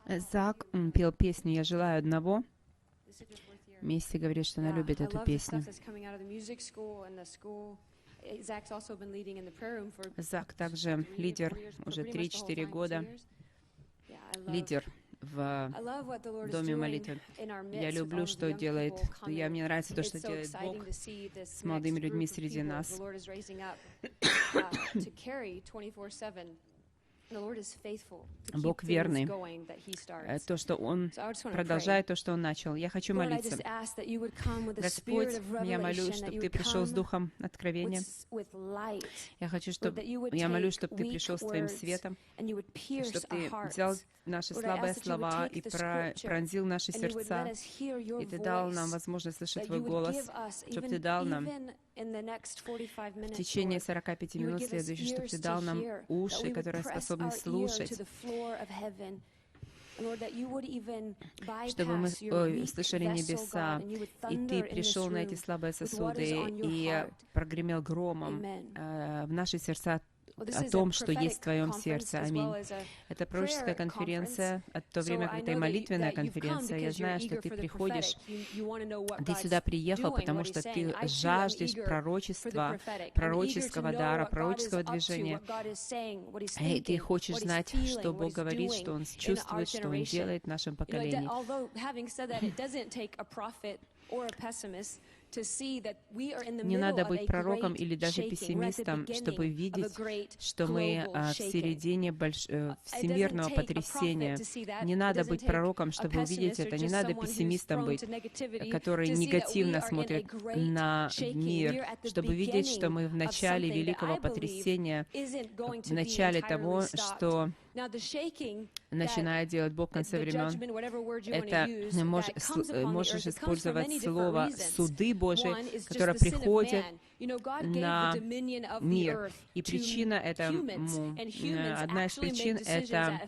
Зак пел песню «Я желаю одного». Мисти говорит, что она любит эту песню. Зак также лидер уже 3-4 года. Лидер в Доме молитвы. Я люблю, что делает, мне нравится то, что делает Бог с молодыми людьми среди нас. Бог верный, то, что Он продолжает то, что Он начал. Я хочу молиться. Господь, я молюсь, чтобы Ты пришел с духом откровения. Я молюсь, чтобы Ты пришел с Твоим светом, чтобы Ты взял наши слабые слова и пронзил наши сердца, и Ты дал нам возможность слышать Твой голос, чтобы Ты дал нам в течение 45 минут следующих, чтобы Ты дал нам уши, которые способны слушать, чтобы мы слышали небеса, и Ты пришел на эти слабые сосуды и прогремел громом в наши сердца о том, что есть в Твоем сердце. Аминь. Это пророческая конференция, от то время, как это и молитвенная конференция. Я знаю, что ты приходишь, ты сюда приехал, потому что ты жаждешь пророчества, пророческого дара, пророческого движения. И ты хочешь знать, что Бог говорит, что Он чувствует, что Он делает в нашем поколении. Не надо быть пророком или даже пессимистом, чтобы видеть, что мы в середине всемирного потрясения. Не надо быть пророком, чтобы увидеть это. Не надо пессимистом быть, который негативно смотрит на мир, чтобы видеть, что мы в начале великого потрясения, в начале того, что начинает делать Бог в конце времен. Это можешь использовать слово «суды Божии», которое приходит на мир. И причина этому, одна из причин — это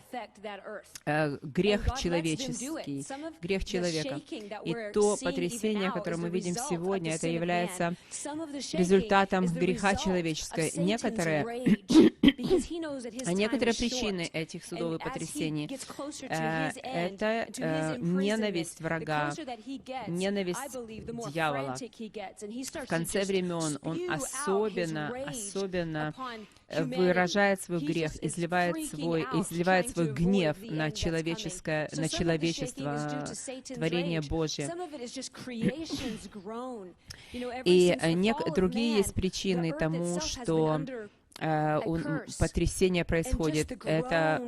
грех человеческий, грех человека. И то потрясение, которое мы видим сегодня, это является результатом греха человеческого. Некоторые причины этих судов и потрясений — это ненависть врага, ненависть дьявола. В конце времен он особенно выражает свой грех, изливает свой гнев на человечество, творение Божье. И другие есть причины тому, что потрясение происходит. Это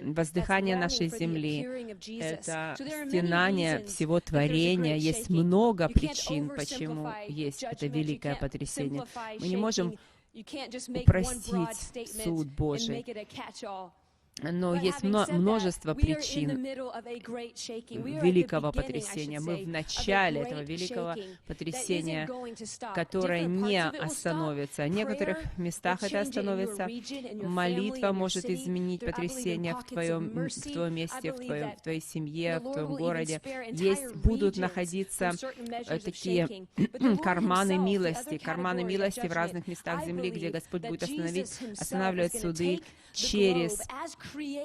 воздыхание нашей земли, это стенание всего творения. Есть много причин, почему есть это великое потрясение. Мы не можем упростить суд Божий. Но есть множество причин великого потрясения. Мы в начале этого великого потрясения, которое не остановится. В некоторых местах это остановится. Молитва может изменить потрясение в твоем месте, в твоей семье, в твоем городе. Будут находиться такие карманы милости в разных местах земли, где Господь будет останавливать суды через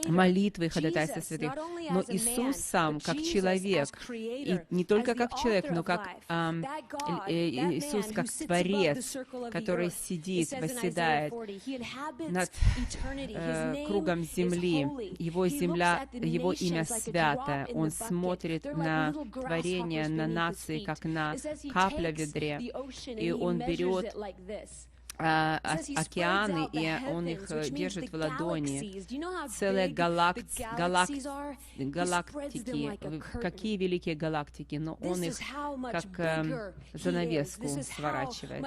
молитвы и ходатайства святых. Но Иисус сам, как человек, и не только как человек, но как Иисус, как Творец, который восседает над кругом земли, Его имя святое. Он смотрит на творение, на нации, как на капля в ведре, и Он берет океаны, и Он их держит в ладони. Целые галактики. Какие великие галактики, но Он их как занавеску сворачивает.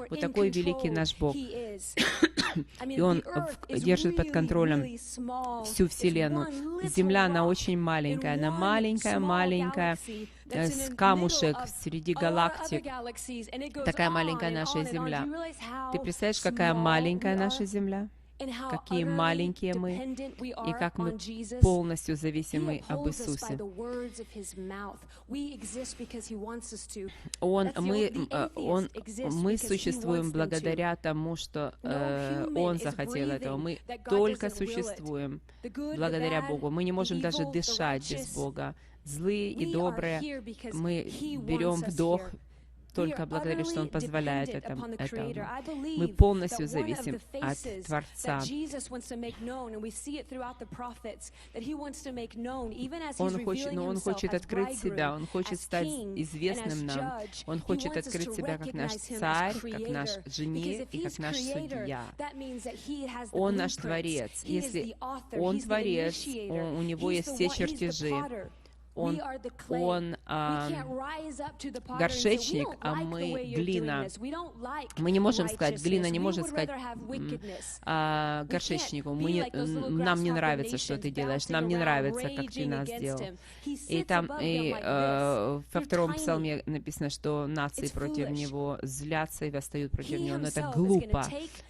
Вот такой великий наш Бог. И Он держит под контролем всю Вселенную. Земля, она очень маленькая. Она маленькая, с камушек среди галактик. Такая маленькая наша Земля. Ты представляешь, какая маленькая наша Земля? какие маленькие мы, и как мы полностью зависимы об Иисусе. Мы существуем благодаря тому, что Он захотел этого. Мы только существуем благодаря Богу. Мы не можем даже дышать без Бога. Злые и добрые, мы берем вдох только благодаря, что Он позволяет этому. Мы полностью зависим от Творца. Он хочет открыть себя, Он хочет стать известным нам. Он хочет открыть себя как наш царь, как наш жених и как наш судья. Он наш Творец. Если Он Творец, у Него есть все чертежи. Он горшечник, а мы глина. Мы не можем сказать, глина не может сказать горшечнику, нам не нравится, что ты делаешь, нам не нравится, как ты нас сделал. И там во втором псалме написано, что нации против него злятся и восстают против него. Но это глупо.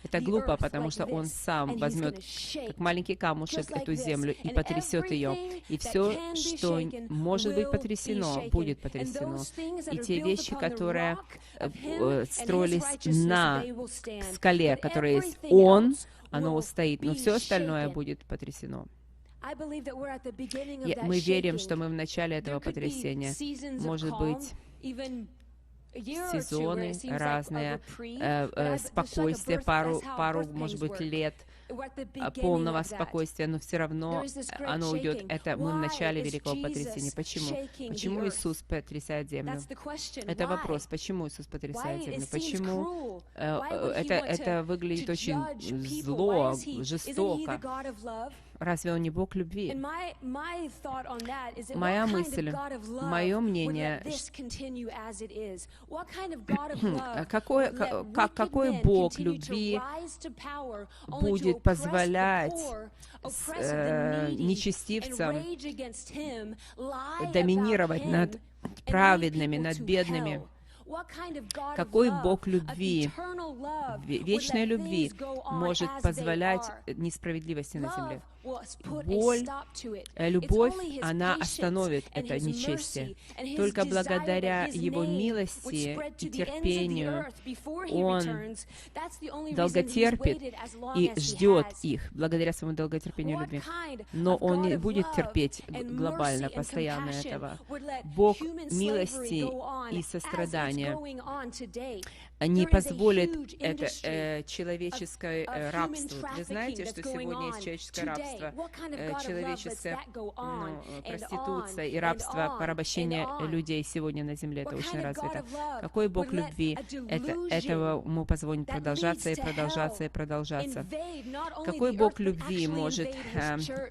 Это глупо, потому что он сам возьмет, как маленький камушек, эту землю и потрясет ее. И все, что может быть потрясено, будет потрясено. И те вещи, которые строились на скале, которая есть оно устоит, но все остальное будет потрясено. Мы верим, что мы в начале этого потрясения. Может быть, сезоны разные, спокойствие, пару, может быть, лет полного спокойствия, но все равно оно уйдет. Это мы в начале великого потрясения. Почему? Почему Иисус потрясает землю? Это вопрос. Почему Иисус потрясает землю? Почему это выглядит очень зло, жестоко? Разве Он не Бог любви? Моя мысль, мое мнение, какой Бог любви будет позволять нечестивцам доминировать над праведными, над бедными? Какой Бог любви, вечной любви, может позволять несправедливости на земле? Любовь, она остановит это нечестие. Только благодаря Его милости и терпению Он долготерпит и ждет их, благодаря своему долготерпению и любви. Но Он не будет терпеть глобально, постоянно этого. Бог милости и сострадания не позволит это человеческое рабство. Вы знаете, что сегодня есть человеческое рабство, человеческая проституция и рабство, порабощение людей сегодня на земле. Это очень развито. Какой Бог любви? Этого мы позволим продолжаться и продолжаться и продолжаться. Какой Бог любви может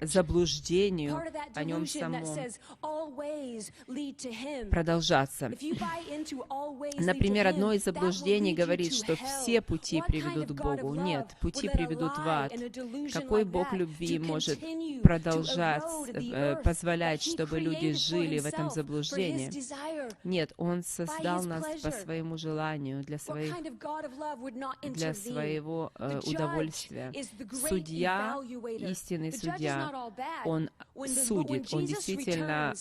заблуждению о Нем самом продолжаться? Например, одно из заблуждений говорит, что все пути приведут к Богу. Нет, пути приведут в ад. Какой Бог любви может продолжать, позволять, чтобы люди жили в этом заблуждении? Нет, Он создал нас по своему желанию, для своего удовольствия. Судья, истинный судья, Он судит, Он действительно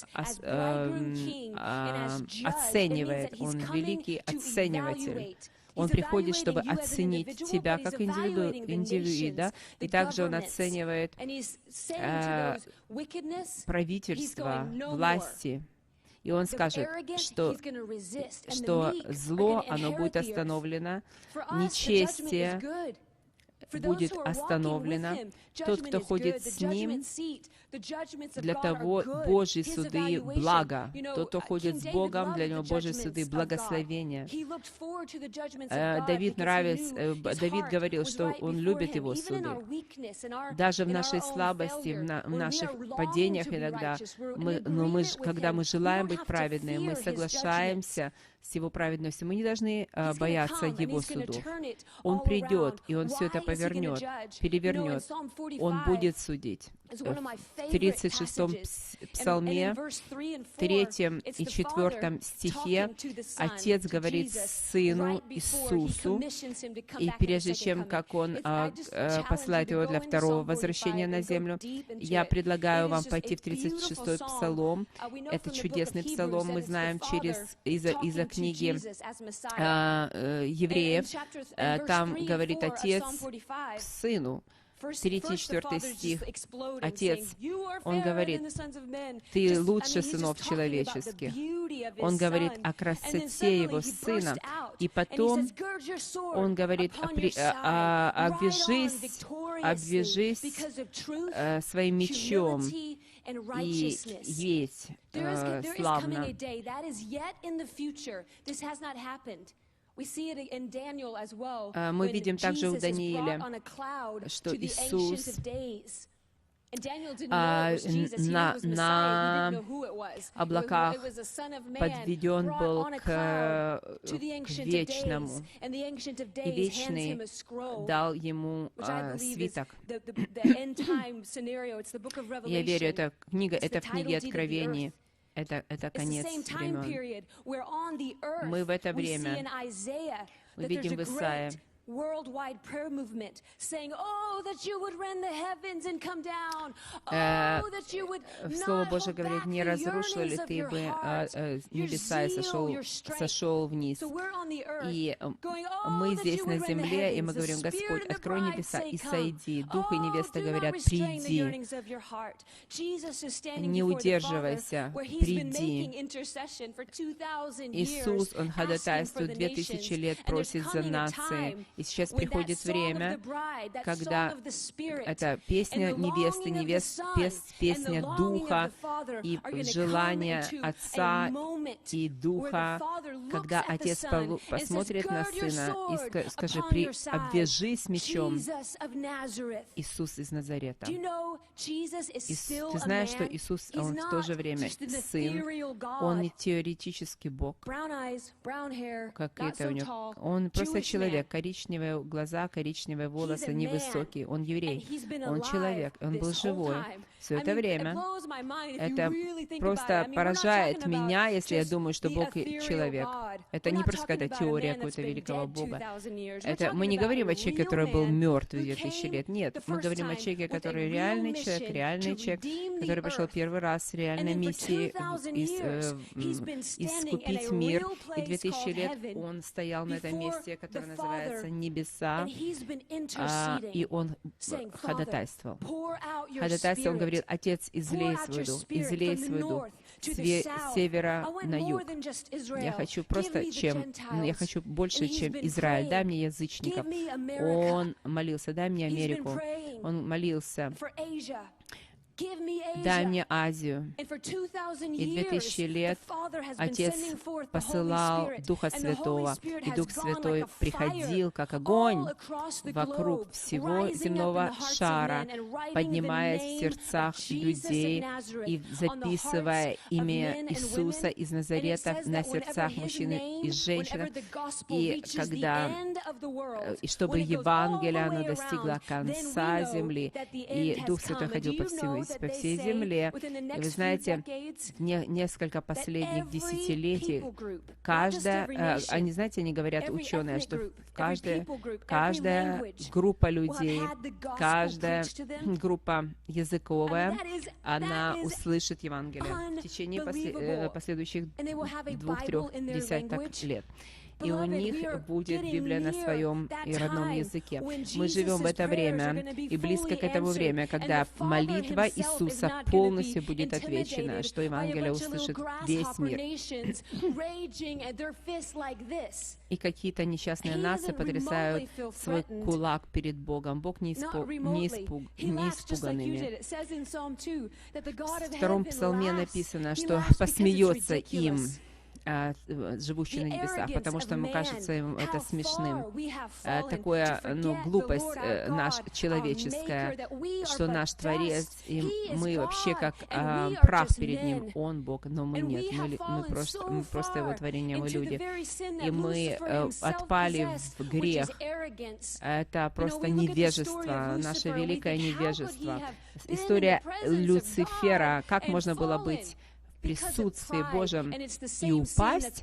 оценивает, Он великий оцениватель. Он приходит, чтобы оценить тебя как индивида, и также Он оценивает правительство, власти. И Он скажет, что зло, оно будет остановлено, нечестие будет остановлено. Тот, кто ходит с Ним, для того Божьи суды благо. Тот, кто ходит с Богом, для него Божьи суды благословения. Давид говорил, что он любит Его суды. Даже в нашей слабости, в наших падениях иногда, когда мы желаем быть праведными, мы соглашаемся с Его праведностью. Мы не должны бояться Его суду. Он придет, и Он все это перевернет. Он будет судить. В 36-м псалме, 3 и 4 стихе, Отец говорит Сыну Иисусу, и прежде чем, как Он посылает Его для второго возвращения на землю, я предлагаю вам пойти в 36-й псалом. Это чудесный псалом, мы знаем из-за книги Евреев. Там говорит Отец к Сыну. 3-4 стих. Отец, Он говорит, «Ты лучше сынов человеческих». Он говорит о красоте Его Сына. И потом Он говорит, обвяжись своим мечом и есть славно. Мы видим также у Даниила, что Иисус на облаках подведен был к Вечному, и Вечный дал ему свиток. Я верю, это в книге Откровений. Это конец времен. Мы в это время, мы видим в Исаии, worldwide prayer movement saying, oh, that you would rend the heavens and come down. Oh, that you would not hold back the yearnings of your heart, your zeal, your strength. So we're on the earth going, oh, that you would rend the heavens, the Spirit and the bride say, come. Oh, do not restrain the yearnings of your heart. Jesus is standing before the Father, where He's been making intercession for 2,000 years, Иисус, Он ходатайствует 2000 лет, просит за нации. И сейчас приходит время, когда эта песня невесты, песня Духа и желание Отца и Духа, когда Отец посмотрит на Сына и скажет, обвяжись мечом, Иисус из Назарета. Ты знаешь, что Иисус, Он в то же время Сын, Он не теоретический Бог, как это у Него. Он просто человек, коричневые глаза, коричневые волосы, невысокий. Он еврей, он человек, он был живой все это время. Это просто поражает меня, если я думаю, что Бог человек. Это не просто какая-то теория какого-то великого Бога. Мы не говорим о человеке, который был мертв 2000 лет. Нет, мы говорим о человеке, который реальный человек, который пришел первый раз с реальной миссией искупить мир. И 2000 лет Он стоял на этом месте, которое называется небеса, и Он ходатайствовал. Он говорит, Отец, излей свой дух с севера на юг. Я хочу больше, чем Израиль. Дай мне язычников. Он молился, дай мне Америку. Он молился, дай мне Азию. И 2000 лет Отец посылал Духа Святого, и Дух Святой приходил, как огонь, вокруг всего земного шара, поднимаясь в сердцах людей и записывая имя Иисуса из Назарета на сердцах мужчин и женщин, и чтобы Евангелие, оно достигло конца земли, и Дух Святой ходил по всей земле. И вы знаете, несколько последних десятилетий, они говорят, ученые, что каждая группа людей, каждая группа языковая, она услышит Евангелие в течение последующих 2-3 десяток лет. И у них будет Библия на своем и родном языке. Мы живем в это время, и близко к этому время, когда молитва Иисуса полностью будет отвечена, что Евангелие услышит весь мир. И какие-то несчастные нации потрясают свой кулак перед Богом. Бог не испуганными. В 2-м псалме написано, что посмеется им. живущий на небесах, потому что ему кажется это смешным. Такое, глупость наша человеческая, что наш Творец, и мы вообще как прах перед Ним. Он Бог, но мы нет. Мы просто Его творение, мы люди. И мы отпали в грех. Это просто невежество, наше великое невежество. История Люцифера, как можно было быть в присутствии Божьем и упасть,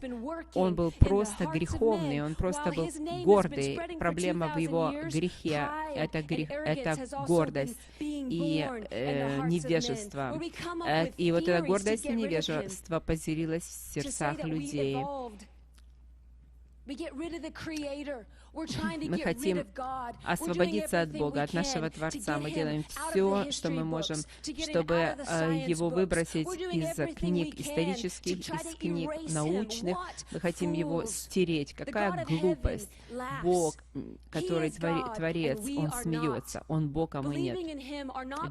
он был просто греховный, он просто был гордый. Проблема в его грехе — это гордость и невежество. И вот эта гордость и невежество поселилось в сердцах людей. Мы хотим освободиться от Бога, от нашего Творца. Мы делаем все, что мы можем, чтобы Его выбросить из книг исторических, из книг научных. Мы хотим Его стереть. Какая глупость! Бог, который Творец, Он смеется. Он Бог, а мы нет.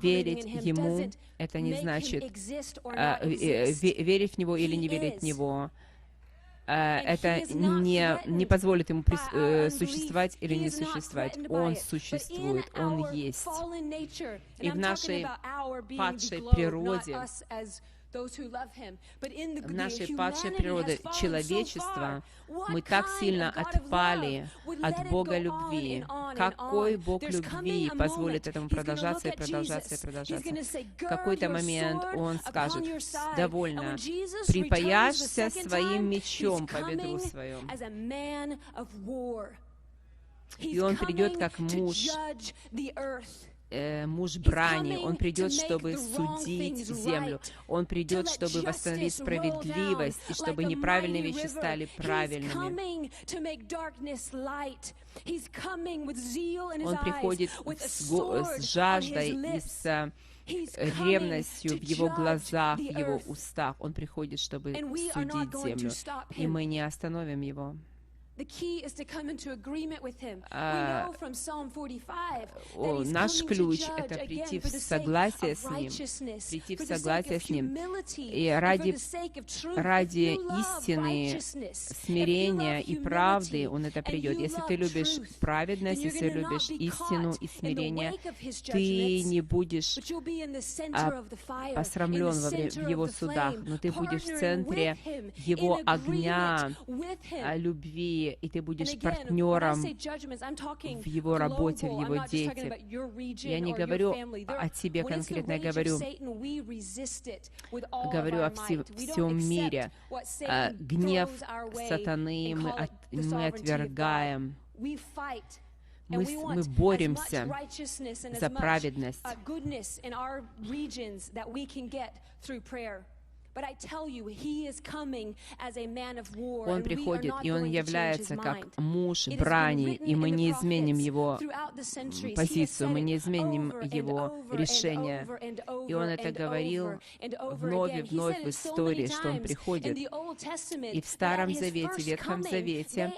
Верить Ему — это не значит верить в Него или не верить в Него. Это не позволит Ему существовать или не существовать. Он существует, Он есть. И в нашей падшей природе, в нашей падшей природе человечества мы так сильно отпали от Бога любви. Какой Бог любви позволит этому продолжаться и продолжаться и продолжаться? В какой-то момент Он скажет: «Довольно, припаяшься своим мечом по бедру своем». И Он придет как муж брани, Он придет, чтобы судить землю, Он придет, чтобы восстановить справедливость, и чтобы неправильные вещи стали правильными. Он приходит с жаждой и с ревностью в Его глазах, в Его устах. Он приходит, чтобы судить землю, и мы не остановим Его. Наш ключ — это прийти в согласие с Ним, и ради истины, смирения и правды Он это придет. Если ты любишь праведность, если любишь истину и смирение, ты не будешь посрамлен в Его судах, но ты будешь в центре Его огня, любви, и ты будешь партнером в Его работе, в Его деятельности. Я не говорю о тебе конкретно, я говорю о всем мире. Гнев сатаны мы отвергаем. Мы боремся за праведность. Он приходит, и Он является как муж брани, и мы не изменим Его позицию, мы не изменим Его решение. И Он это говорил вновь и вновь в истории, что Он приходит. И в Старом Завете, в Ветхом Завете,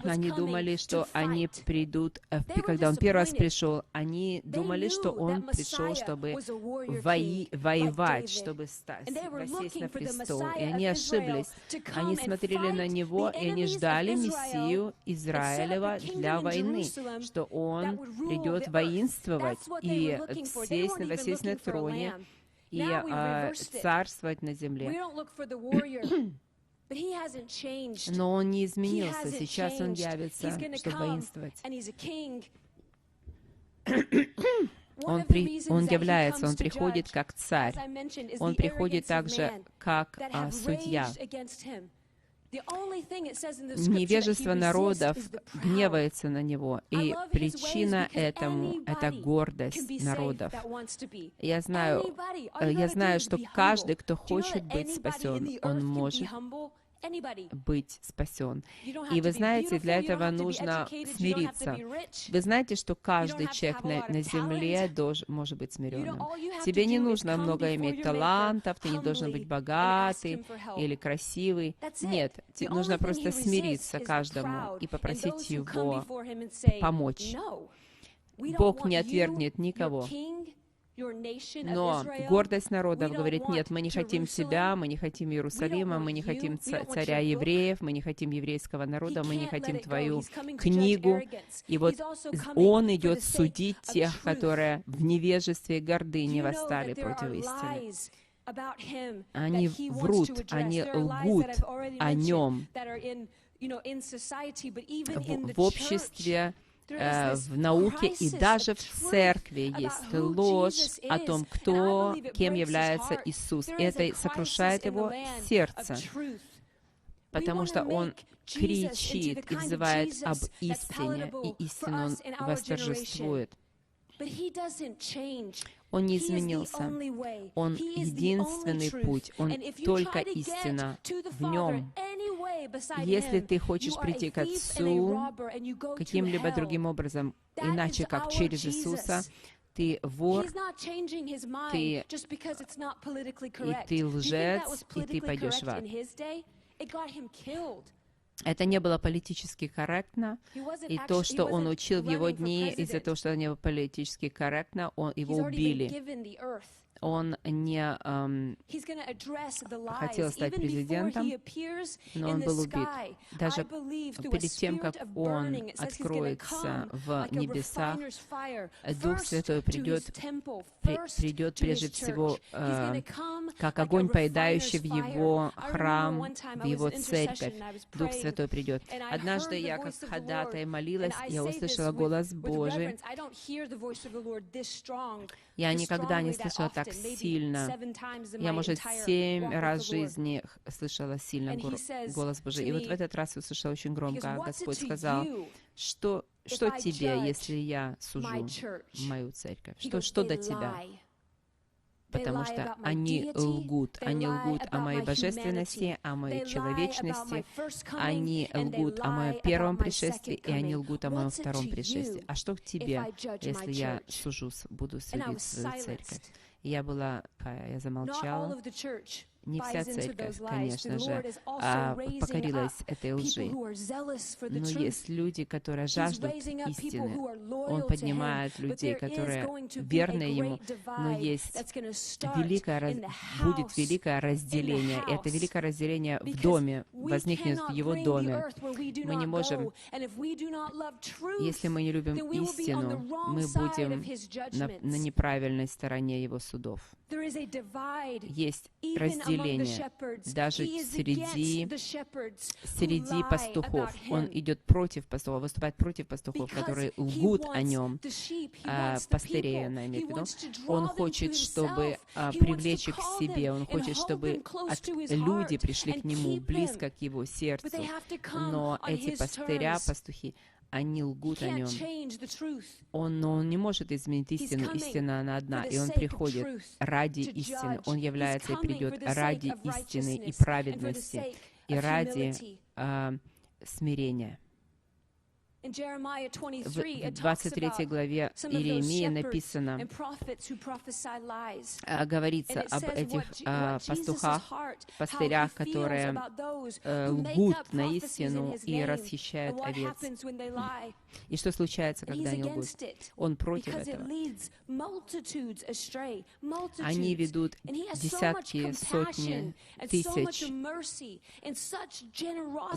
они думали, что они придут, когда Он первый раз пришел, они думали, что Он пришел, чтобы воевать, чтобы восесть на престол. И они ошиблись. Они смотрели на Него, и они ждали Мессию Израилева для войны, что Он придет воинствовать и восесть на троне и царствовать на земле. Но Он не изменился. Сейчас Он явится, чтобы воинствовать. Он является, Он приходит как царь. Он приходит также как судья. Невежество народов гневается на Него, и причина этому — это гордость народов. Я знаю, что каждый, кто хочет быть спасен, он может быть спасен. И вы знаете, для этого нужно смириться. Вы знаете, что каждый человек на земле может быть смиренным. Тебе не нужно много иметь талантов, ты не должен быть богатый или красивый. Нет, нужно просто смириться каждому и попросить Его помочь. Бог не отвергнет никого. Но гордость народов говорит: нет, мы не хотим себя, мы не хотим Иерусалима, мы не хотим царя евреев, мы не хотим еврейского народа, мы не хотим твою книгу. И вот он идет судить тех, которые в невежестве и гордыне восстали против истины. Они врут, они лгут о нем в обществе, в науке и даже в церкви есть ложь о том, кем является Иисус. Это сокрушает его сердце, потому что он кричит и взывает об истине, и истину он восторжествует. Он не изменился. Он единственный путь. Он только истина в нем. Если ты хочешь прийти к Отцу каким-либо другим образом, иначе как через Иисуса, ты вор, ты лжец, и ты пойдешь в ад. Это не было политически корректно, и то, что он учил в его дни, из-за того, что это не было политически корректно, его убили. Он не хотел стать президентом, но он был убит. Даже перед тем, как он откроется в небесах, Дух Святой придет прежде всего как огонь, поедающий в его храм, в его церковь. Дух Святой придет. Однажды я как ходатай молилась, я услышала голос Божий. Я никогда не слышала так сильно. Я, может, 7 раз в жизни слышала сильно голос Божий. И вот в этот раз услышала очень громко. Господь сказал: что тебе, если я сужу мою церковь? Что до тебя? Потому что они лгут о моей божественности, о моей человечности, они лгут о моем первом пришествии, и они лгут о моем втором пришествии. А что к тебе, если я буду судить свою церковь? Я замолчала. Не вся церковь, конечно же, покорилась этой лжи. Но есть люди, которые жаждут истины. Он поднимает людей, которые верны Ему, но будет великое разделение. И это великое разделение в доме, возникнет в Его доме. Мы не можем, если мы не любим истину, мы будем на неправильной стороне Его судов. Есть разделение даже среди пастухов. Он идет против пастухов, выступает против пастухов, которые лгут о нем. Пастырей, она имеет в виду. Он хочет, чтобы привлечь их к себе. Он хочет, чтобы люди пришли к нему, близко к его сердцу. Но эти пастухи, они лгут о нем. Он не может изменить истину. Истина, она одна. И он приходит ради истины. Он является и придет ради истины и праведности, и ради смирения. В 23 главе Иеремии написано, говорится об этих пастырях, которые лгут на истину и расхищают овец. И что случается, когда они лгут? Он против этого. Они ведут десятки, сотни, тысяч.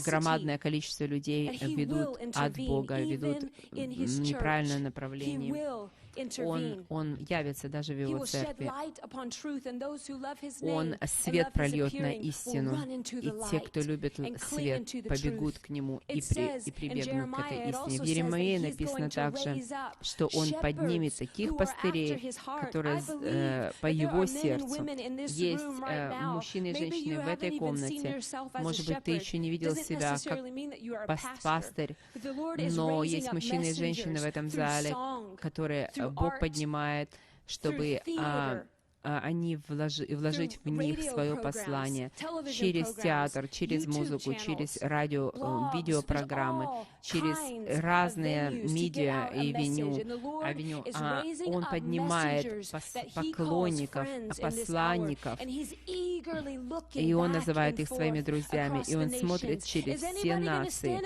Громадное количество людей ведут от Бога, ведут в неправильное направление. Он явится даже в Его церкви. Он свет прольет на истину, и те, кто любит свет, побегут к Нему и прибегнут к этой истине. В Иеремии написано также, что Он поднимет таких пастырей, которые по Его сердцу. Есть мужчины и женщины в этой комнате. Может быть, ты еще не видел себя как пастырь, но есть мужчины и женщины в этом зале, которые Бог поднимает, чтобы вложить в них свое послание через театр, через музыку, через радио, видеопрограммы, через разные медиа и авеню. Он поднимает поклонников, посланников, и он называет их своими друзьями, и он смотрит через все нации.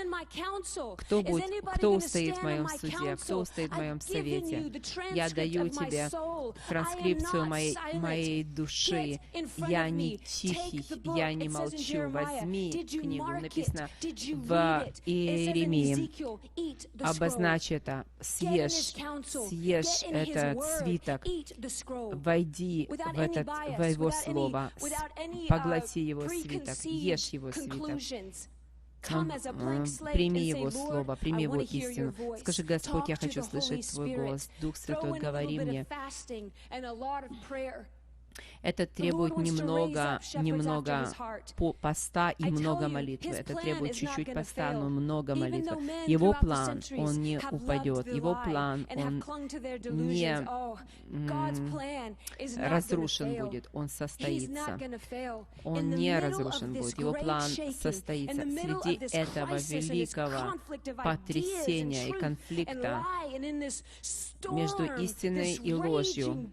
Кто устоит в моем суде, кто устоит в моем совете? Я даю тебе транскрипцию моей души. Я не тихий, я не молчу. Возьми книгу, написано в Иеремии. Обозначь это, съешь этот свиток, войди в его слово, поглоти его свиток, ешь его свиток. Прими его слово, прими его истину. Скажи: Господь, я хочу слышать Твой голос. Дух Святой, говори мне. Это требует немного поста и много молитвы. Это требует чуть-чуть поста, но много молитвы. Его план, он не упадет. Его план, он не разрушен будет. Он состоится. Он не разрушен будет. Его план состоится. Среди этого великого потрясения и конфликта между истиной и ложью,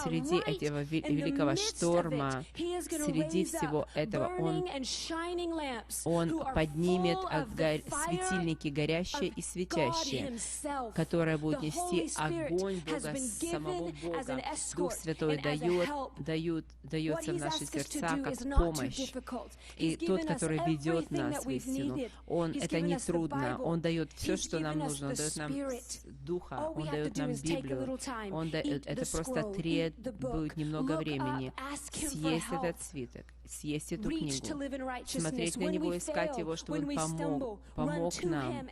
среди этого великого шторма, среди всего этого Он поднимет светильники горящие и светящие, которые будут нести огонь Бога, самого Бога. Дух Святой дается в наши сердца как помощь. И тот, который ведет нас в истину, это не трудно. Он дает все, что нам нужно. Он дает нам Духа, Он дает нам Библию. Это просто требует немного времени. Съесть этот свиток, съесть эту книгу, смотреть на него, искать его, чтобы он помог нам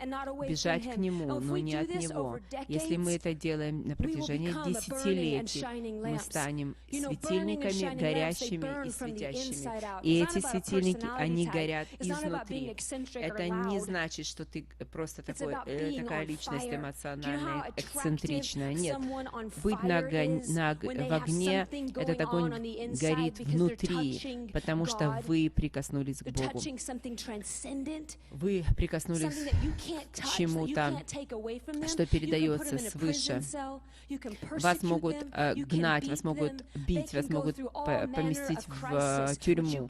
бежать к нему, но не от него. Если мы это делаем на протяжении десятилетий, мы станем светильниками горящими и светящими. И эти светильники, они горят изнутри. Это не значит, что ты просто такая личность эмоциональная, эксцентричная. Нет. Быть в огне, этот огонь горит внутри, потому что вы прикоснулись к Богу. Вы прикоснулись к чему-то, что передается свыше. Вас могут гнать, вас могут бить, вас могут поместить в тюрьму,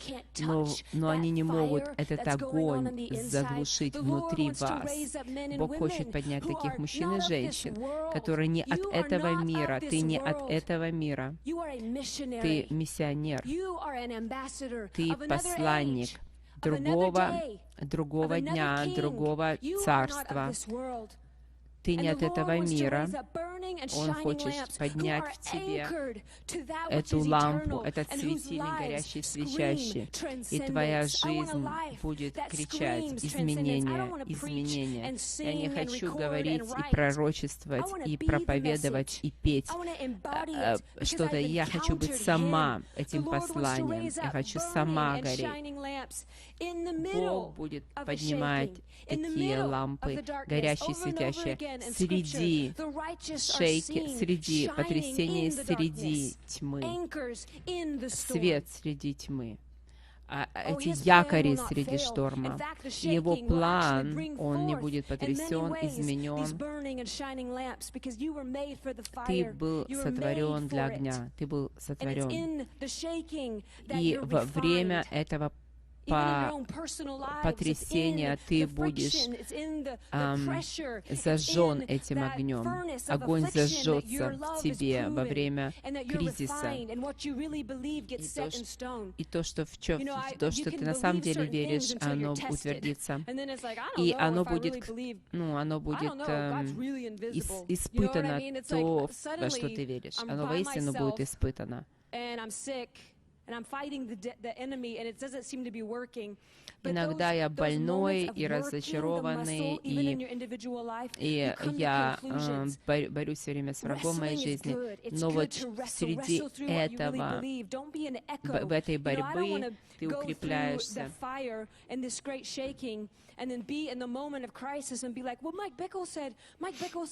но они не могут этот огонь заглушить внутри вас. Бог хочет поднять таких мужчин и женщин, которые не от этого мира. Ты не от этого мира. Ты миссионер. Ты посланник другого дня, другого царства. Ты не от этого мира. Он хочет поднять в тебе эту лампу, этот светильник горящий, свечащий. И твоя жизнь будет кричать: изменения, изменения. Я не хочу говорить и пророчествовать, и проповедовать, и петь что-то. Я хочу быть сама этим посланием. Я хочу сама гореть. Бог будет поднимать такие лампы, горящие, светящие, среди потрясения, среди тьмы, свет среди тьмы, эти якори среди шторма. Его план, он не будет потрясен, изменен. Ты был сотворен для огня, ты был сотворен. И во время этого потрясения ты будешь зажжен этим огнем. Огонь зажжется в тебе во время кризиса. И то, что ты на самом деле веришь, оно утвердится. И оно будет испытано, то, во что ты веришь. Оно воистину будет испытано. Иногда я больной и разочарованный, и я борюсь все время с врагом моей жизни. Но вот среди этого, в этой борьбы ты укрепляешься.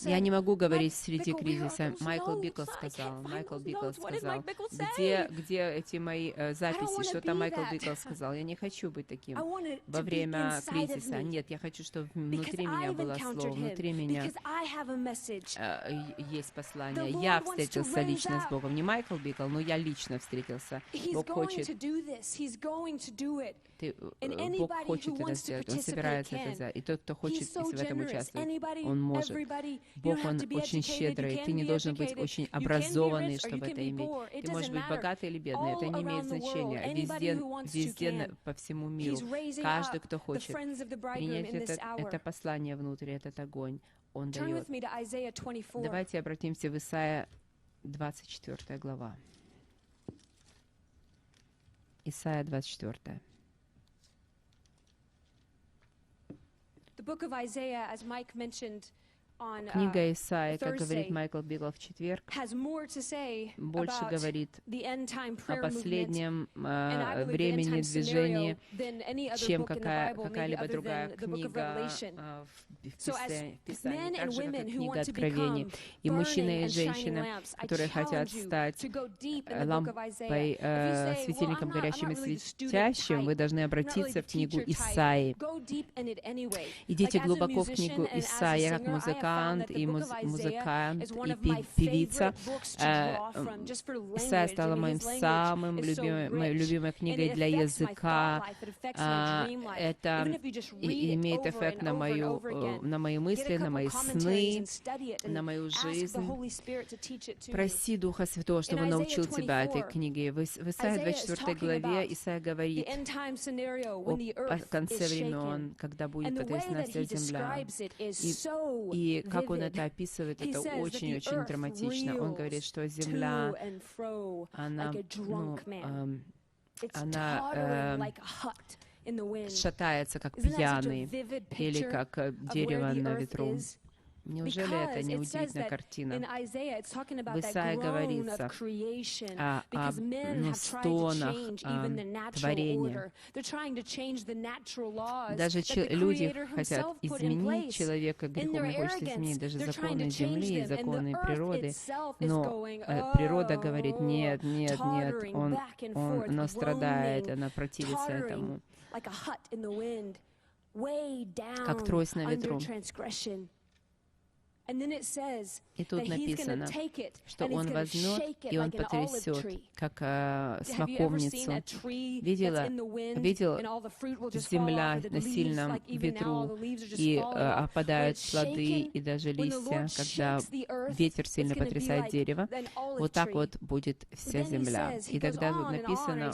Я не могу говорить среди кризиса. Майкл Бикл сказал. Где эти мои записи? Что там Майкл Бикл сказал? Я не хочу быть таким во время кризиса. Нет, я хочу, чтобы внутри меня было слово, внутри меня есть послание. Я встретился лично с Богом. Не Майкл Бикл, но я лично встретился. Бог хочет. Бог хочет это сделать, Он собирается это сделать. И тот, кто хочет в этом участвовать, он может. Бог, Он очень щедрый. Ты не должен быть очень образованный, чтобы это иметь. Ты можешь быть богатый или бедный, это не имеет значения. Везде по всему миру. Каждый, кто хочет принять это послание внутрь, этот огонь, Он дает. Давайте обратимся в Исайя 24 глава. Исайя 24. Книга Исаии, как говорит Майкл Бикл в четверг, больше говорит о последнем времени движении, чем какая-либо другая книга в Писании, так же, как и книга Откровений. И мужчины и женщины, которые хотят стать лампой, светильником горящим и светящим, вы должны обратиться в книгу Исаии. Идите глубоко в книгу Исаии, как музыкант и певица. Исайя стала моей любимой книгой для языка. Это имеет эффект на мои мысли, на мои сны, на мою жизнь. Проси Духа Святого, чтобы Он научил тебя этой книге. В Исайя 24 главе Исайя говорит о конце времен, когда будет потрясена вся земля. И как он это описывает, это очень-очень драматично. Он говорит, что земля, она шатается, как пьяный, или как дерево на ветру. Неужели это не удивительная картина? В Исаии говорится о стонах творения. Даже люди хотят изменить человека, греховно хочет изменить даже законы земли, законы природы, но природа говорит, нет, она страдает, она противится этому, как трость на ветру. И тут написано, что Он возьмет и Он потрясет, как смоковницу. Видел земля на сильном ветру, и опадают плоды и даже листья, когда ветер сильно потрясает дерево. Вот так вот будет вся земля. И тогда тут написано,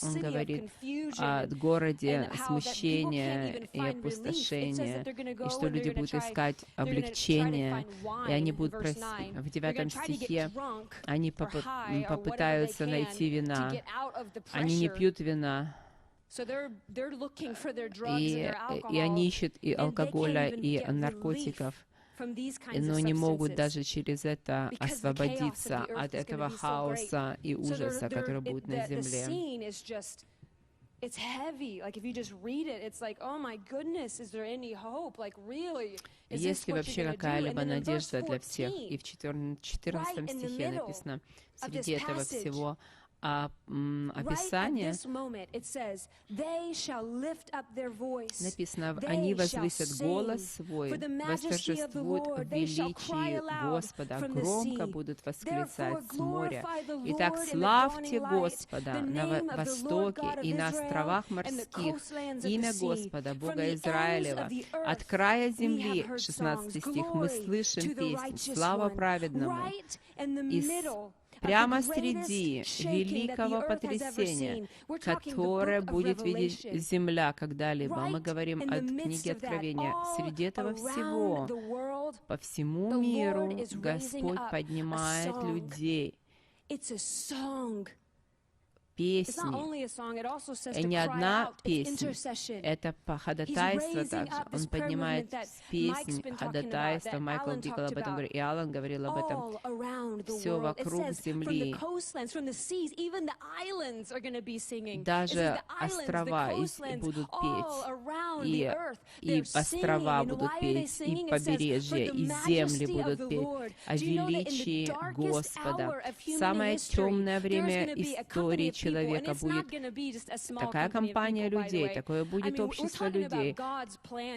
Он говорит о городе смущения и опустошения, и что люди будут искать облегчение, и они будут просить. В 9 стихе они попытаются найти вина. Они не пьют вина. И они ищут и алкоголя, и наркотиков, но не могут даже через это освободиться от этого хаоса и ужаса, который будет на земле. It's heavy. Like if you just read it, it's like, oh my goodness, is there any hope? Like really, is есть this ли what вообще you're going to do? какая-либо надежда для всех? И в 14 стихе написано, среди этого всего описание написано, они возвысят голос свой, восторжествуют в величии Господа, громко будут восклицать с моря. Итак, славьте Господа на востоке и на островах морских, имя Господа, Бога Израилева. От края земли, 16 стих, мы слышим песнь, слава праведному. Прямо среди великого потрясения, которое будет видеть земля когда-либо. Мы говорим о книге Откровения. Среди этого всего, по всему миру, Господь поднимает людей. песни. И не одна песня, это по ходатайству также. Он поднимает песнь, ходатайство. Майкл Дикл об этом говорит, и Аллан говорил об этом. Все вокруг земли. Даже острова будут петь, и острова будут петь, и побережья, и земли будут петь о величии Господа. Самое темное время истории человека будет такая компания людей, такое будет общество людей.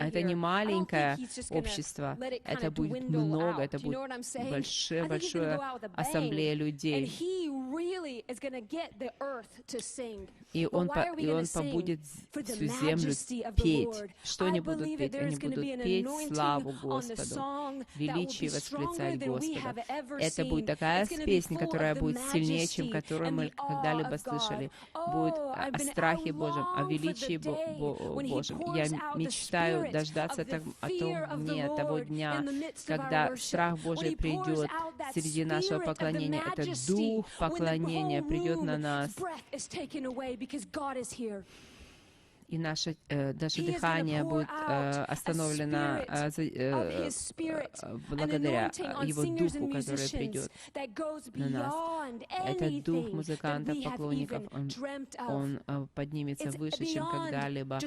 Это не маленькое общество, это будет много, это будет большая ассамблея людей. И он побудет всю землю петь. Что они будут петь? Они будут петь славу Господу, величие восклицать Господа. Это будет такая песня, которая будет сильнее, чем которую мы когда-либо слышали. Будет о страхе Божьем, о величии Божьем. Я мечтаю дождаться того дня, когда страх Божий придет среди нашего поклонения. Это дух поклонения придет на нас. И наше даже дыхание будет остановлено благодаря Его Духу, который придет на нас. Это Дух музыкантов, поклонников. Он поднимется выше, чем когда-либо.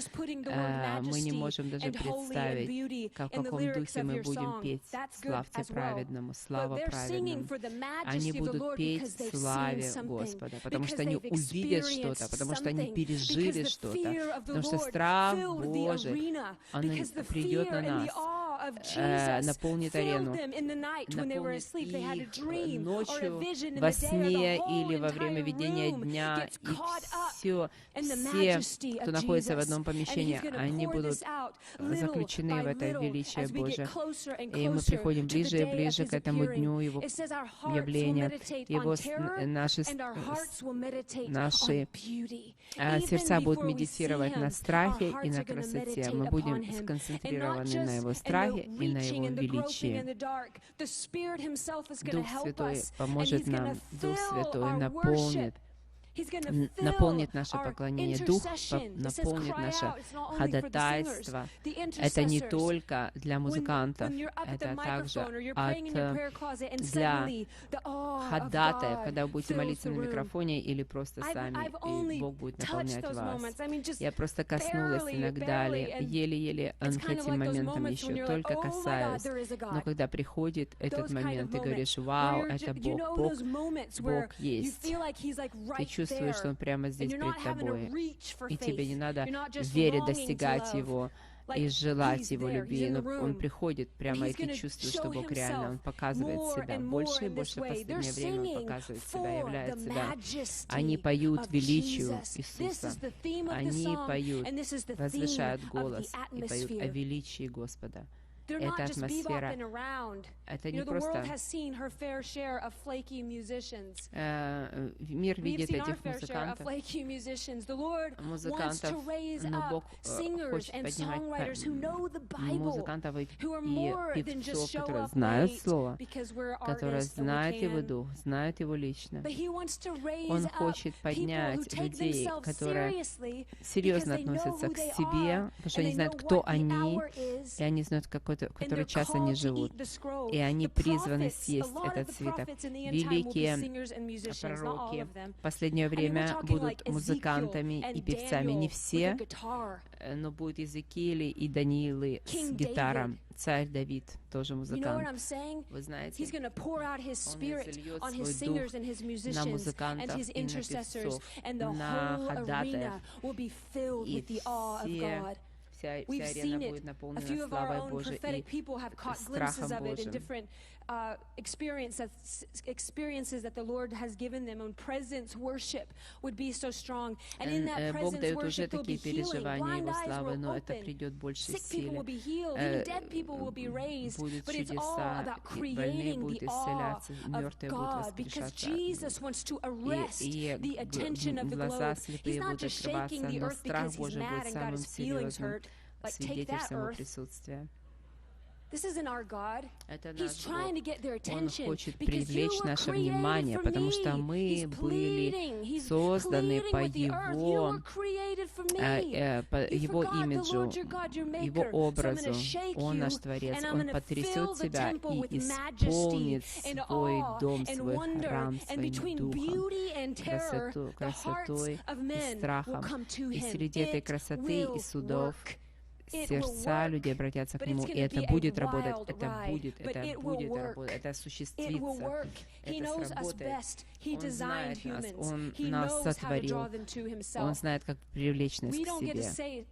Мы не можем даже представить, в каком духе мы будем петь. Славьте праведному, слава праведному. Они будут петь славе Господа, потому что они увидят что-то, потому что они пережили что-то. Потому что страх Божий, Он придет на нас, наполнит арену, наполнит их ночью, во сне или во время видения дня. И все, кто находится в одном помещении, они будут заключены в это величие Божие. И мы приходим ближе и ближе к этому дню Его явления. Наши сердца будут медитировать на страхе и на красоте. Мы будем сконцентрированы на Его страхе и на Его величии. Дух Святой поможет нам, Дух Святой наполнит наше поклонение, Дух наполнит наше ходатайство. Это не только для музыкантов, это также для ходатаев, когда вы будете молиться на микрофоне или просто сами, и Бог будет наполнять вас. Я просто коснулась иногда, еле-еле этим моментом еще, только касаюсь. Но когда приходит этот момент, ты говоришь, вау, это Бог, Бог есть. Ты чувствуешь, что Он прямо здесь перед тобой, и тебе не надо в вере достигать Его и желать Его любви, но Он приходит прямо, и ты чувствуешь, что Бог реально, Он показывает себя. Больше и больше в последнее время Он показывает себя, являет себя. Они поют величию Иисуса. Они поют, возвышают голос и поют о величии Господа. Эта атмосфера, это не просто мир видит этих музыкантов, но Бог хочет поднимать музыкантов и певцов, которые знают Слово, которые знают Его Дух, знают Его лично. Он хочет поднять людей, которые серьезно относятся к себе, потому что они знают, кто они, и они знают, который час они живут, и они призваны съесть этот свиток. Великие пророки в последнее время будут музыкантами и певцами. Не все, но будут Иезекиили и Даниилы с гитаром. Царь Давид тоже музыкант. Вы знаете, Он изольет свой дух на музыкантов и на певцов, на ходатаев, и вся арена будет наполнена славой Божией и страхом Божьим. Experiences that the Lord has given them on presence worship would be so strong, and in that Бог presence дает уже worship will be такие переживания healing, Его blind eyes славы, will но это open, придет больше sick people will силы. be healed, even dead people will be raised, Будут but it's all чудеса, about больные creating будут the awe исцеляться, of мертвые будут God, because воскрешаться, Jesus wants to arrest the attention of the глаза globe. He's слепые not будут just shaking открываться, the но earth страх because he's Божий mad будет and got самым his feelings серьезным hurt. Like, take that свидетельством Его earth, присутствия. Это наш Бог. Он хочет привлечь наше внимание, потому что мы были созданы по Его имиджу, Его образу. Он наш Творец. Он потрясет тебя и исполнит свой дом, свой храм своим духом, красотой и страхом. И среди этой красоты и судов сердца людей обратятся к Нему, и это будет работать, это будет работать, это осуществится, это сработает. Он знает нас, Он нас сотворил, Он знает, как привлечь нас к себе.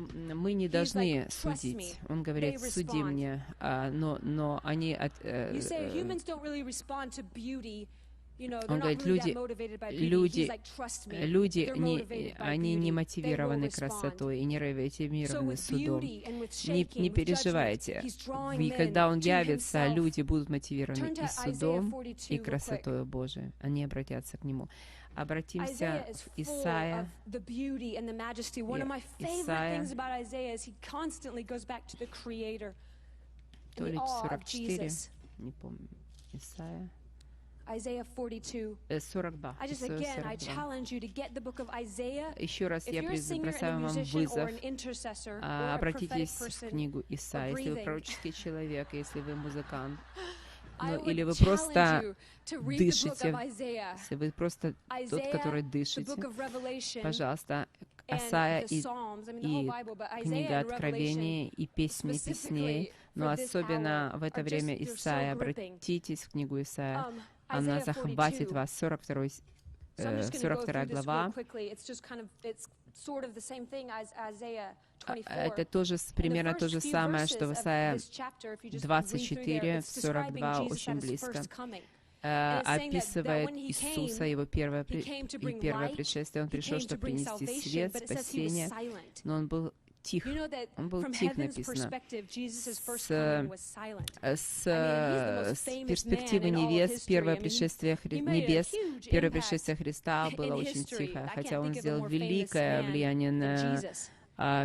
Мы не должны судить. Он говорит, суди меня, но они... Он говорит, люди, они не мотивированы красотой и не мотивированы судом. Не переживайте. И когда Он явится, люди будут мотивированы и судом, и красотой Божией. Они обратятся к Нему. Обратимся в Исайя. То ли 44, не помню. Исайя. 42. Еще раз я бросаю вам вызов. Обратитесь в книгу Исайя. Если вы пророческий человек, если вы музыкант, или вы просто дышите, если вы просто тот, который дышите, пожалуйста, Исайя и книга Откровения и песни песней, но особенно в это время Исайя. Обратитесь в книгу Исайя. Она захватит вас. 42 глава. Это тоже примерно то же самое, что в Исайя 24, 42, очень близко. Описывает Иисуса, Его первое пришествие. Он пришел, чтобы принести свет, спасение, но Он был тих. Он был тих, написано. С перспективы первое пришествие Христа было очень тихо, хотя Он сделал великое влияние на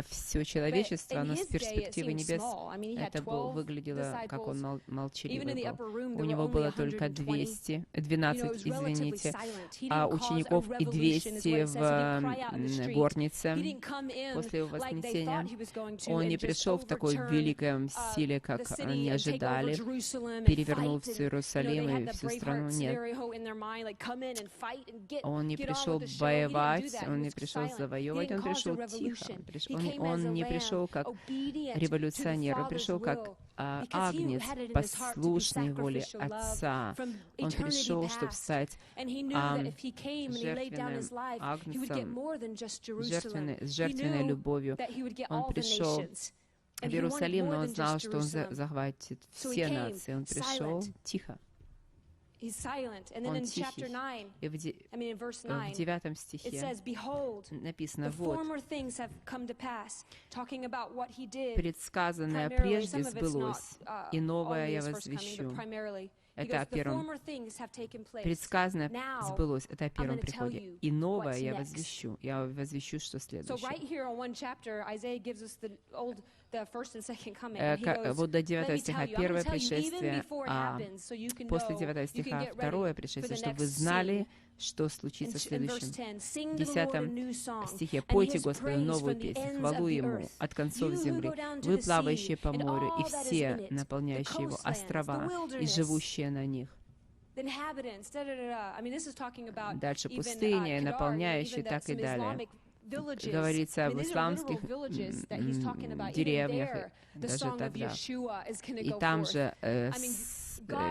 все человечество, но с перспективы небес это выглядело, как Он молчаливый был. У Него было только 12, а учеников и 200 в горнице после Его вознесения. Он не пришел в такой великой силе, как они ожидали, перевернул всю Иерусалим и всю страну. Нет. Он не пришел воевать, Он не пришел завоевать, Он пришел тихо. Он не пришел как революционер, Он пришел как агнец, послушный воле Отца. Он пришел, чтобы стать жертвенным агнцем, с жертвенной любовью. Он пришел в Иерусалим, но Он знал, что Он захватит все нации. Он пришел тихо. Он тихий. И в 9 стихе написано, вот, предсказанное прежде сбылось, и новое я возвещу. Это о первом. Предсказанное сбылось, это о первом приходе. И новое я возвещу. Я возвещу, что следующее. Вот до 9 стиха первое пришествие, а после 9 стиха второе пришествие, чтобы вы знали, что случится в следующем. В 10 стихе «Пойте Господу новую песнь, хвалу Ему от концов земли, вы, плавающие по морю, и все, наполняющие его острова, и живущие на них». Дальше пустыня, и наполняющие, так и далее. Говорится об исламских деревнях, даже тогда. И там же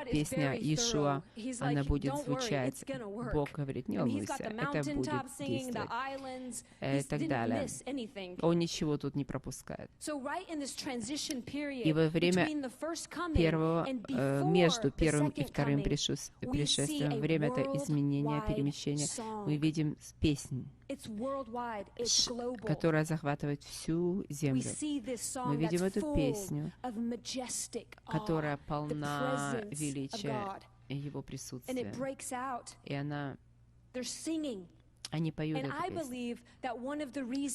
песня Иешуа, она будет звучать. Бог говорит, не волнуйся, это будет действовать. И так далее. Он ничего тут не пропускает. И во время между первым и вторым пришествием, время это изменения, перемещения, мы видим песнь, которая захватывает всю землю. Мы видим эту песню, которая полна величия Его присутствия. И она они поют эту песню.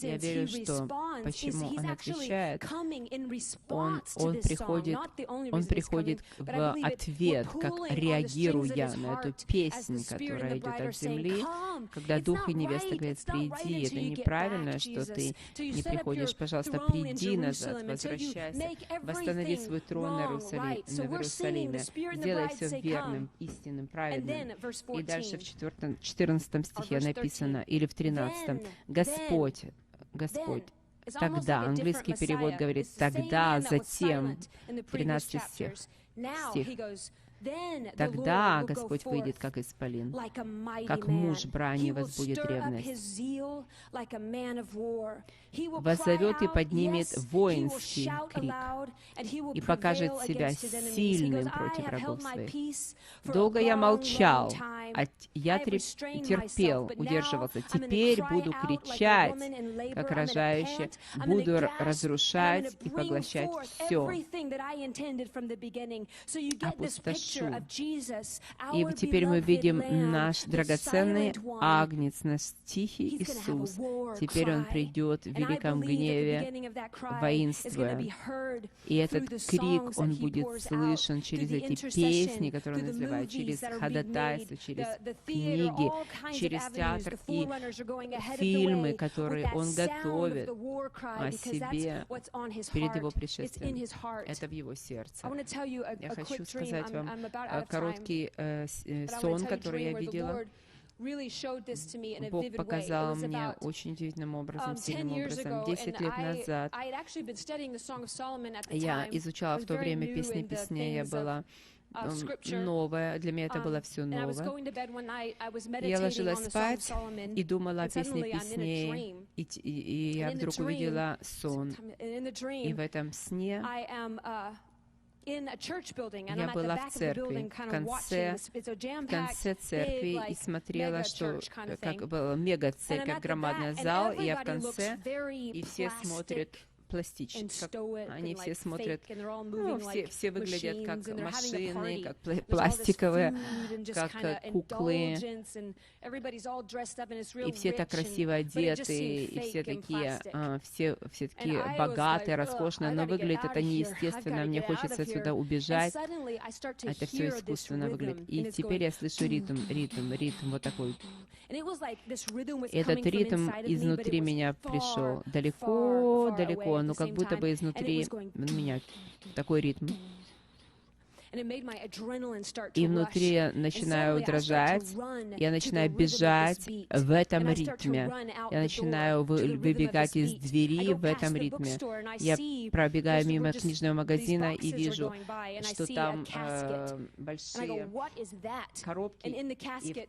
Я верю, что почему он отвечает, он приходит в ответ, как реагируя на эту песнь, которая идет от земли, когда Дух и невеста говорят: приди. Это неправильно, что ты не приходишь, пожалуйста, приди назад, возвращайся, восстанови свой трон на Иерусалиме, сделай все верным, истинным, праведным. И дальше в 14 стихе написано, или в 13, Господь, тогда, английский перевод говорит, тогда, затем, 13 стих, тогда Господь выйдет, как исполин, как муж брани возбудит ревность, воззовет и поднимет воинский крик и покажет себя сильным против врагов своих. Долго я молчал, я терпел, удерживался. Теперь буду кричать, как рожающий, буду разрушать и поглощать все. Опустошу. И теперь мы видим наш драгоценный агнец, наш тихий Иисус. Теперь Он придет в великом гневе, воинствуя. И этот крик, он будет слышен через эти песни, которые Он называет, через ходатайство, через книги, через театр и фильмы, которые Он готовит о себе перед Его пришествием. Это в Его сердце. Я хочу сказать вам короткий сон, который я видела. Бог показал мне очень удивительным образом, сильным образом. 10 лет назад я изучала в то время песни Песней, я была новая, для меня это было все новое. Я ложилась спать и думала о песне Песней, и я вдруг увидела сон. И в этом сне я была в церкви, в конце церкви, и смотрела, что как была мега-церковь, громадный зал, и я в конце, и все смотрят пластично, они все смотрят, все выглядят как машины, как пластиковые, как куклы, и все так красиво одеты, и все такие богатые, роскошные, но выглядит это неестественно, мне хочется отсюда убежать, это все искусственно выглядит. И теперь я слышу ритм, вот такой. Этот ритм изнутри меня пришел, далеко, но как будто бы изнутри меня такой ритм. И внутри я начинаю дрожать, я начинаю бежать в этом ритме. Я начинаю выбегать из двери в этом ритме. Я пробегаю мимо книжного магазина и вижу, что там большие коробки, и в каске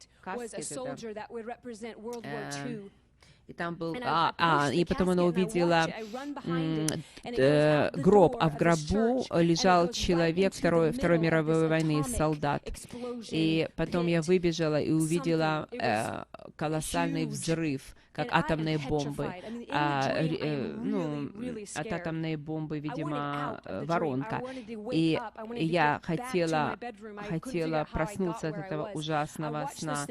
и там был, и потом она увидела гроб, а в гробу лежал человек Второй мировой войны, солдат. И потом я выбежала и увидела колоссальный взрыв, как атомные бомбы. От атомной бомбы, видимо, воронка. И я хотела проснуться от этого ужасного сна.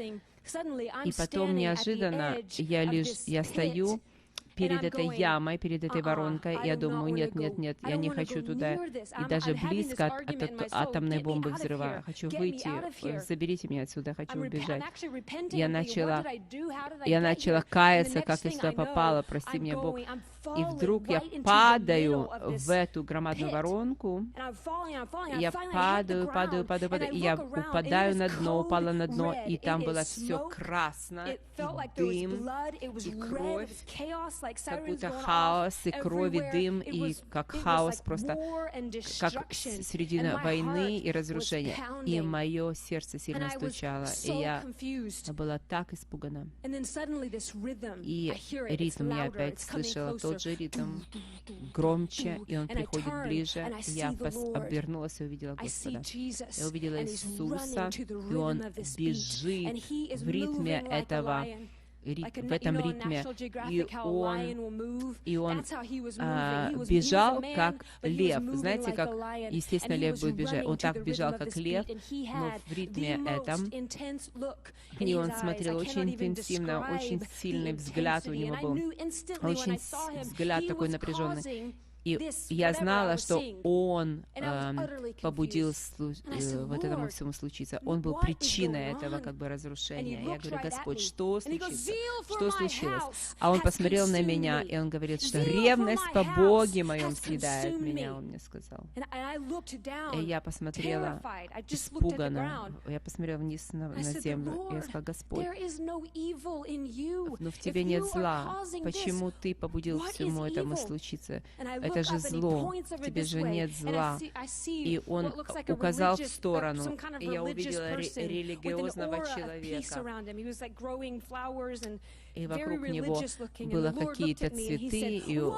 И потом неожиданно я стою перед этой ямой, перед этой воронкой, я думаю, нет, я не хочу туда, и даже близко от атомной бомбы взрыва. Хочу выйти, заберите меня отсюда, хочу убежать. Я начала каяться, как я сюда попала, прости меня, Бог. И вдруг я падаю в эту громадную воронку, я падаю, и я упадаю на дно, упала на дно, и там было все красно, и дым, и кровь, как будто хаос, и кровь, и дым, и как хаос, просто как середина войны и разрушения. И мое сердце сильно стучало, и я была так испугана. И ритм я опять слышала, тот же ритм, громче, и он приходит ближе. Я обернулась и увидела Господа. Я увидела Иисуса, и Он бежит в ритме этого в этом ритме. И он бежал, как лев. Знаете, как, естественно, лев будет бежать. Он так бежал, как лев, но в ритме этом. И он смотрел очень интенсивно, очень сильный взгляд у него был. Очень взгляд такой напряженный. И я знала, что он побудил вот этому всему случиться. Он был причиной этого как бы разрушения. Я говорю: Господь, что случится? Что случилось? А он посмотрел на меня, и он говорит, что ревность по Боге моем съедает меня, он мне сказал. И я посмотрела испуганно, я посмотрела вниз на землю, и я сказала: Господь, но в тебе нет зла. Почему ты побудил всему этому случиться? Это же зло, в тебе же нет зла. И он указал в сторону, и я увидела религиозного человека. И вокруг него было какие-то цветы, и он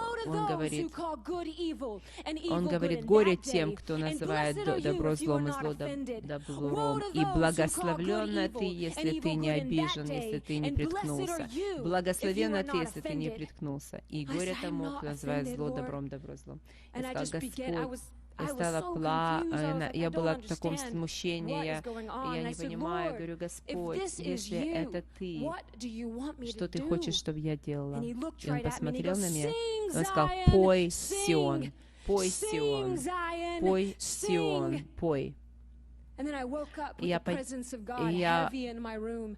говорит: горе тем, кто называет добро злом и зло добром. И благословенна ты, если ты не обижен, если ты не приткнулся. Благословенна ты, если ты не приткнулся. И горе тому, кто называет зло добром, добро злом. Я сказала: Господь, я была в таком смущении, я не понимаю, говорю: Господь, если это ты, что ты хочешь, чтобы я делала? И он посмотрел на меня, и он сказал: пой, Сион, пой, Сион, пой, Сион, пой. И я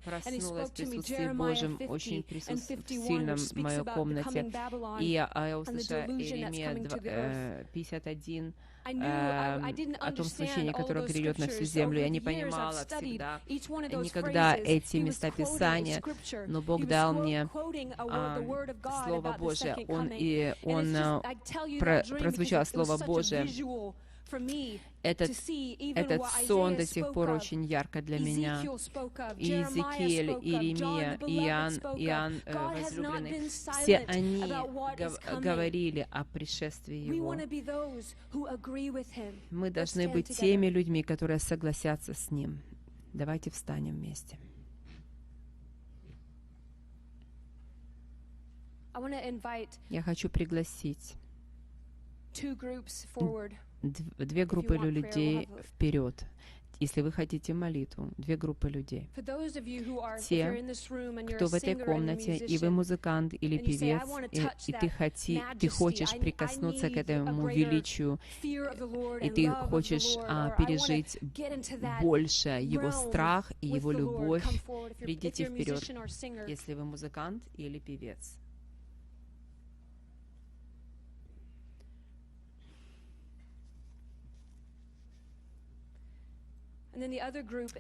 проснулась в присутствии Божьем, очень сильно в моей комнате. И я услышала Иеремия 51, о том случае, которое грядет на всю землю. Я не понимала всегда, никогда эти места Писания, но Бог дал мне Слово Божие. Прозвучало Слово Божие. Этот сон до сих пор очень ярко для меня. И Иезекииль, Иеремия, Иоанн возлюбленный, все они говорили о пришествии Его. Мы должны быть теми людьми, которые согласятся с Ним. Давайте встанем вместе. Я хочу пригласить две группы людей вперед. Если вы хотите молитву, две группы людей. Те, кто в этой комнате, и вы музыкант или певец, и ты хочешь прикоснуться к этому величию, и ты хочешь пережить больше Его страх и Его любовь, придите вперед, если вы музыкант или певец.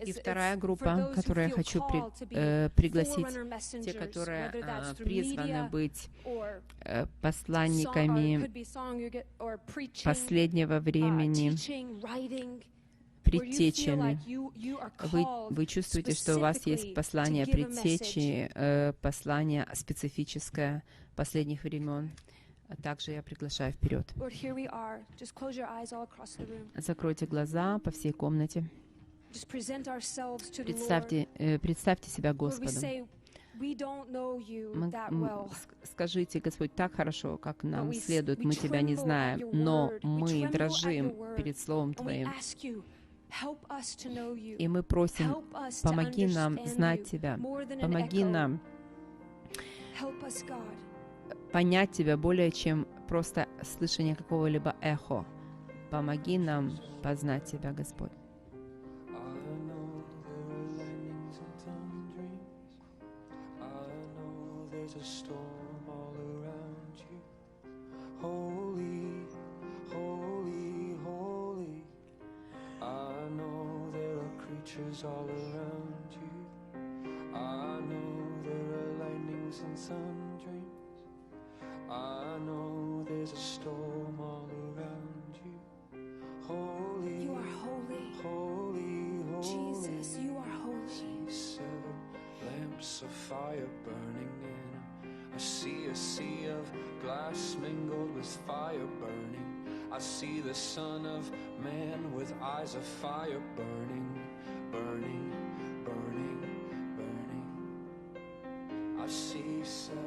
И вторая группа, которую я хочу пригласить, те, которые призваны быть посланниками последнего времени, предтечами. Вы чувствуете, что у вас есть послание предтечи, послание специфическое последних времен. А также я приглашаю вперед. Закройте глаза по всей комнате. Представьте себя Господом. Скажите: Господь, так хорошо, как нам следует, мы Тебя не знаем, но мы дрожим перед Словом Твоим. И мы просим: помоги нам знать Тебя, помоги нам понять Тебя более, чем просто слышание какого-либо эхо. Помоги нам познать Тебя, Господь. A storm all around you. Holy, holy, holy. I know there are creatures all around you. I know there are lightnings and thunderings. I know there's a storm all around you. Holy, you are holy. Holy, holy. Jesus, you are holy. See 7 lamps of fire burning in. I see a sea of glass mingled with fire burning. I see the Son of Man with eyes of fire burning, burning, burning, burning. I see 7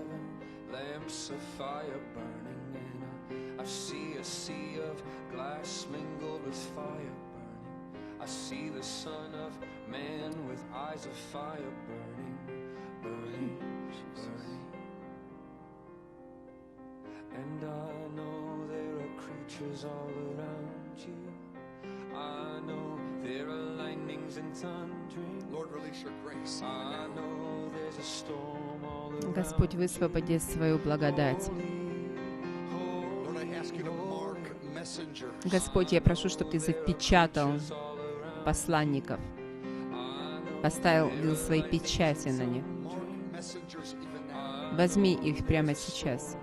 lamps of fire burning, and I see a sea of glass mingled with fire burning. I see the Son of Man with eyes of fire burning, burning, burning. And I know there are creatures all around you. I know there are lightnings and thundering. Lord, release your grace. I know there's a storm all around. Господь, высвободи свою благодать. Lord, I ask you to mark messengers. Господь, я прошу, чтобы Ты запечатал посланников, поставил свои печати на них. Mark messengers even now. Возьми их прямо сейчас.